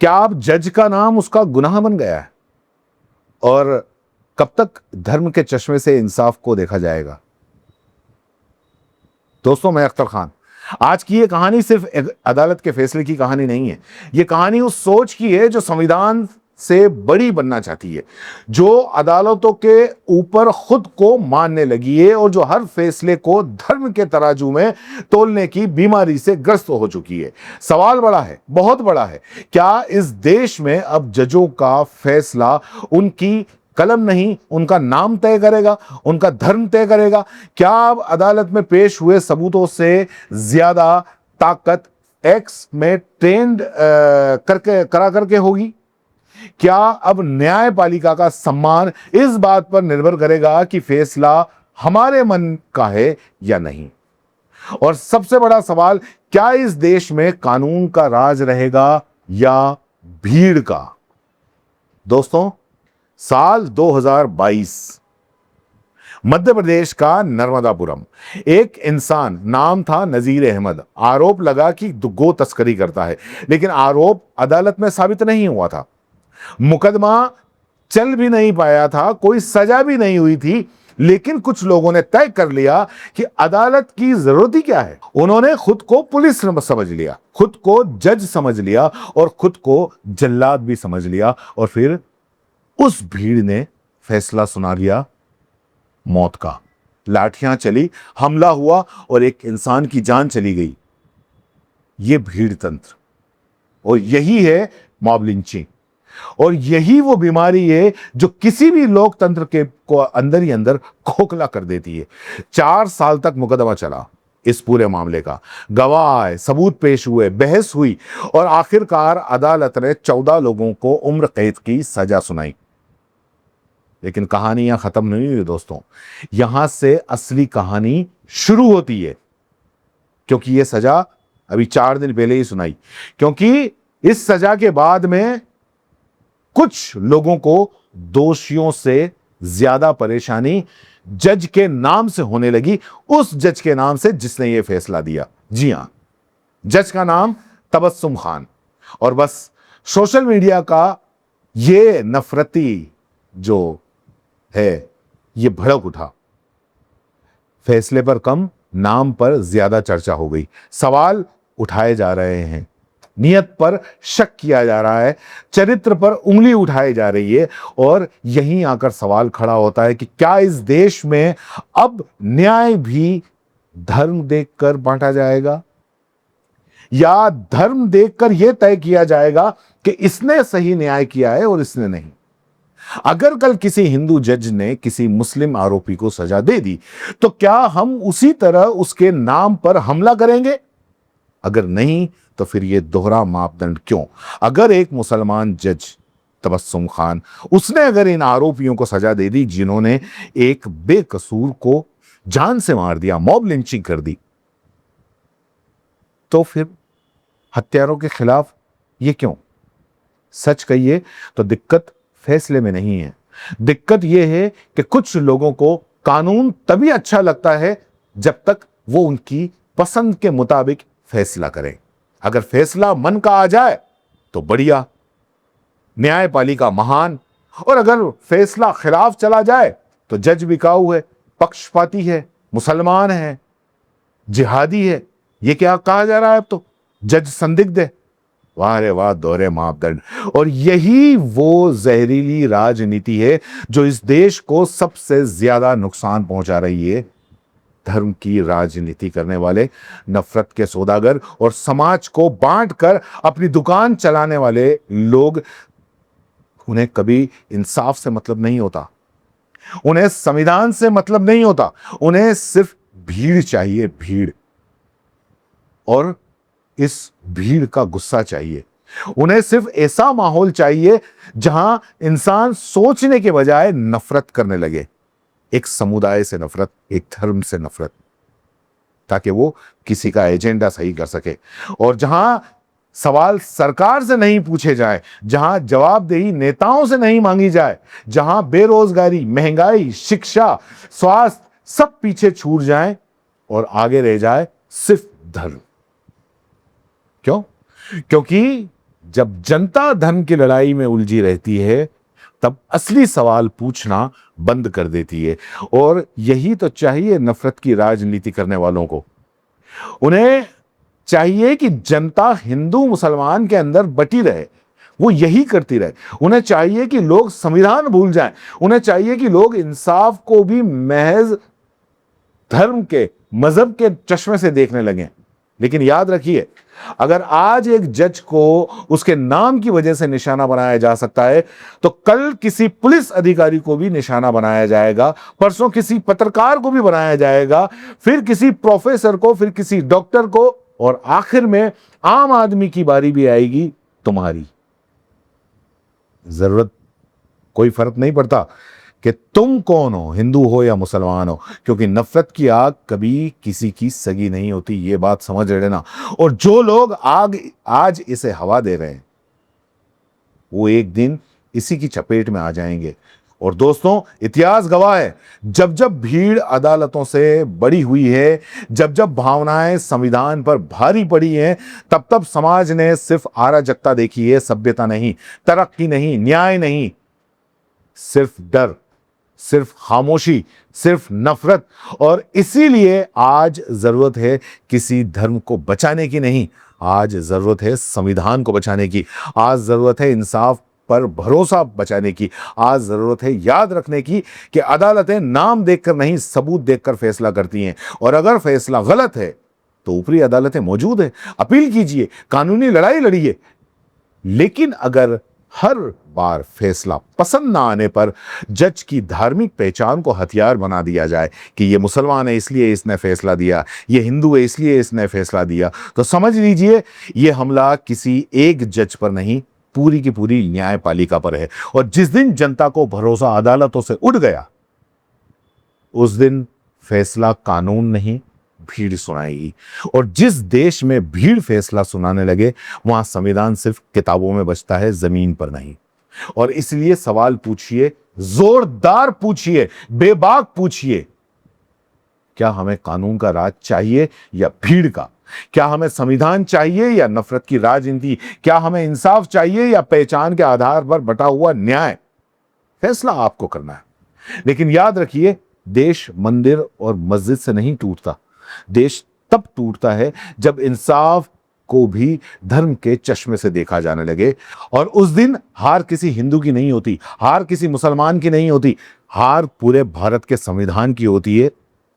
क्या अब जज का नाम उसका गुनाह बन गया है? और कब तक धर्म के चश्मे से इंसाफ को देखा जाएगा? दोस्तों, मैं अख्तर खान। आज की ये कहानी सिर्फ एक अदालत के फैसले की कहानी नहीं है। ये कहानी उस सोच की है जो संविधान से बड़ी बनना चाहती है, जो अदालतों के ऊपर खुद को मानने लगी है और जो हर फैसले को धर्म के तराजू में तोलने की बीमारी से ग्रस्त हो चुकी है। सवाल बड़ा है, बहुत बड़ा है। क्या इस देश में अब जजों का फैसला उनकी कलम नहीं, उनका नाम तय करेगा, उनका धर्म तय करेगा? क्या अब अदालत में पेश हुए सबूतों से ज्यादा ताकत एक्स में ट्रेंड करके होगी? क्या अब न्यायपालिका का सम्मान इस बात पर निर्भर करेगा कि फैसला हमारे मन का है या नहीं? और सबसे बड़ा सवाल, क्या इस देश में कानून का राज रहेगा या भीड़ का? दोस्तों, साल 2022, मध्य प्रदेश का नर्मदापुरम। एक इंसान, नाम था नजीर अहमद, आरोप लगा कि गो तस्करी करता है, लेकिन आरोप अदालत में साबित नहीं हुआ था। मुकदमा चल भी नहीं पाया था, कोई सजा भी नहीं हुई थी, लेकिन कुछ लोगों ने तय कर लिया कि अदालत की जरूरत ही क्या है। उन्होंने खुद को पुलिस समझ लिया, खुद को जज समझ लिया और खुद को जल्लाद भी समझ लिया, और फिर उस भीड़ ने फैसला सुना दिया मौत का। लाठियां चली, हमला हुआ और एक इंसान की जान चली गई। यह भीड़ तंत्र, और यही है मॉब लिंचिंग, और यही वो बीमारी है जो किसी भी लोकतंत्र के को अंदर ही अंदर खोखला कर देती है। 4 साल तक मुकदमा चला इस पूरे मामले का, गवाह आए, सबूत पेश हुए, बहस हुई, और आखिरकार अदालत ने 14 लोगों को उम्र कैद की सजा सुनाई। लेकिन कहानी यहां खत्म नहीं हुई दोस्तों, यहां से असली कहानी शुरू होती है, क्योंकि यह सजा अभी 4 दिन पहले ही सुनाई। क्योंकि इस सजा के बाद में कुछ लोगों को दोषियों से ज्यादा परेशानी जज के नाम से होने लगी, उस जज के नाम से जिसने यह फैसला दिया। जी हां, जज का नाम तबस्सुम खान। और बस सोशल मीडिया का यह नफरती जो है, यह भड़क उठा। फैसले पर कम, नाम पर ज्यादा चर्चा हो गई। सवाल उठाए जा रहे हैं, नियत पर शक किया जा रहा है, चरित्र पर उंगली उठाई जा रही है, और यहीं आकर सवाल खड़ा होता है कि क्या इस देश में अब न्याय भी धर्म देखकर बांटा जाएगा, या धर्म देखकर यह तय किया जाएगा कि इसने सही न्याय किया है और इसने नहीं? अगर कल किसी हिंदू जज ने किसी मुस्लिम आरोपी को सजा दे दी, तो क्या हम उसी तरह उसके नाम पर हमला करेंगे? अगर नहीं, तो फिर यह दोहरा मापदंड क्यों? अगर एक मुसलमान जज तबस्सुम खान, उसने अगर इन आरोपियों को सजा दे दी जिन्होंने एक बेकसूर को जान से मार दिया, मॉब लिंचिंग कर दी, तो फिर हत्यारों के खिलाफ ये क्यों? सच कहिए तो दिक्कत फैसले में नहीं है, दिक्कत यह है कि कुछ लोगों को कानून तभी अच्छा लगता है जब तक वो उनकी पसंद के मुताबिक फैसला करें। अगर फैसला मन का आ जाए तो बढ़िया, न्यायपालिका महान, और अगर फैसला खिलाफ चला जाए तो जज बिकाऊ है, पक्षपाती है, मुसलमान है, जिहादी है। ये क्या कहा जा रहा है अब तो? जज संदिग्ध है। वाह रे वाह, दोहरे मापदंड। और यही वो जहरीली राजनीति है जो इस देश को सबसे ज्यादा नुकसान पहुंचा रही है। धर्म की राजनीति करने वाले, नफरत के सौदागर और समाज को बांटकर अपनी दुकान चलाने वाले लोग, उन्हें कभी इंसाफ से मतलब नहीं होता, उन्हें संविधान से मतलब नहीं होता, उन्हें सिर्फ भीड़ चाहिए, भीड़। और इस भीड़ का गुस्सा चाहिए। उन्हें सिर्फ ऐसा माहौल चाहिए जहां इंसान सोचने के बजाय नफरत करने लगे, एक समुदाय से नफरत, एक धर्म से नफरत, ताकि वो किसी का एजेंडा सही कर सके। और जहां सवाल सरकार से नहीं पूछे जाए, जहां जवाबदेही नेताओं से नहीं मांगी जाए, जहां बेरोजगारी, महंगाई, शिक्षा, स्वास्थ्य सब पीछे छूट जाए और आगे रह जाए सिर्फ धर्म। क्यों? क्योंकि जब जनता धर्म की लड़ाई में उलझी रहती है, तब असली सवाल पूछना बंद कर देती है। और यही तो चाहिए नफरत की राजनीति करने वालों को। उन्हें चाहिए कि जनता हिंदू मुसलमान के अंदर बटी रहे, वो यही करती रहे। उन्हें चाहिए कि लोग संविधान भूल जाएं। उन्हें चाहिए कि लोग इंसाफ को भी महज धर्म के, मजहब के चश्मे से देखने लगे। लेकिन याद रखिए, अगर आज एक जज को उसके नाम की वजह से निशाना बनाया जा सकता है, तो कल किसी पुलिस अधिकारी को भी निशाना बनाया जाएगा, परसों किसी पत्रकार को भी बनाया जाएगा, फिर किसी प्रोफेसर को, फिर किसी डॉक्टर को, और आखिर में आम आदमी की बारी भी आएगी तुम्हारी। जरूरत कोई फर्क नहीं पड़ता कि तुम कौन हो, हिंदू हो या मुसलमान हो, क्योंकि नफरत की आग कभी किसी की सगी नहीं होती, ये बात समझ लेना। और जो लोग आग आज इसे हवा दे रहे हैं, वो एक दिन इसी की चपेट में आ जाएंगे। और दोस्तों, इतिहास गवाह है, जब जब भीड़ अदालतों से बड़ी हुई है, जब जब भावनाएं संविधान पर भारी पड़ी हैं, तब तब समाज ने सिर्फ अराजकता देखी है, सभ्यता नहीं, तरक्की नहीं, न्याय नहीं, सिर्फ डर, सिर्फ खामोशी, सिर्फ नफरत। और इसीलिए आज जरूरत है किसी धर्म को बचाने की नहीं, आज जरूरत है संविधान को बचाने की, आज जरूरत है इंसाफ पर भरोसा बचाने की, आज जरूरत है याद रखने की कि अदालतें नाम देखकर नहीं, सबूत देखकर फैसला करती हैं। और अगर फैसला गलत है तो ऊपरी अदालतें मौजूद हैं, अपील कीजिए, कानूनी लड़ाई लड़िए। लेकिन अगर हर बार फैसला पसंद ना आने पर जज की धार्मिक पहचान को हथियार बना दिया जाए कि ये मुसलमान है इसलिए इसने फैसला दिया, ये हिंदू है इसलिए इसने फैसला दिया, तो समझ लीजिए ये हमला किसी एक जज पर नहीं, पूरी की पूरी न्यायपालिका पर है। और जिस दिन जनता को भरोसा अदालतों से उठ गया, उस दिन फैसला कानून नहीं, भीड़ सुनाएगी। और जिस देश में भीड़ फैसला सुनाने लगे, वहां संविधान सिर्फ किताबों में बचता है, जमीन पर नहीं। और इसलिए सवाल पूछिए, जोरदार पूछिए, बेबाक पूछिए, क्या हमें कानून का राज चाहिए या भीड़ का? क्या हमें संविधान चाहिए या नफरत की राजनीति? क्या हमें इंसाफ चाहिए या पहचान के आधार पर बटा हुआ न्याय? फैसला आपको करना है। लेकिन याद रखिए, देश मंदिर और मस्जिद से नहीं टूटता। देश तब टूटता है जब इंसाफ को भी धर्म के चश्मे से देखा जाने लगे। और उस दिन हार किसी हिंदू की नहीं होती, हार किसी मुसलमान की नहीं होती, हार पूरे भारत के संविधान की होती है।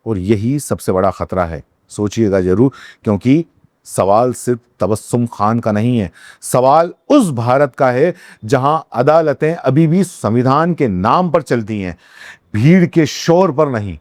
और यही सबसे बड़ा खतरा है, सोचिएगा जरूर, क्योंकि सवाल सिर्फ तबस्सुम खान का नहीं है, सवाल उस भारत का है जहां अदालतें अभी भी संविधान के नाम पर चलती हैं, भीड़ के शोर पर नहीं।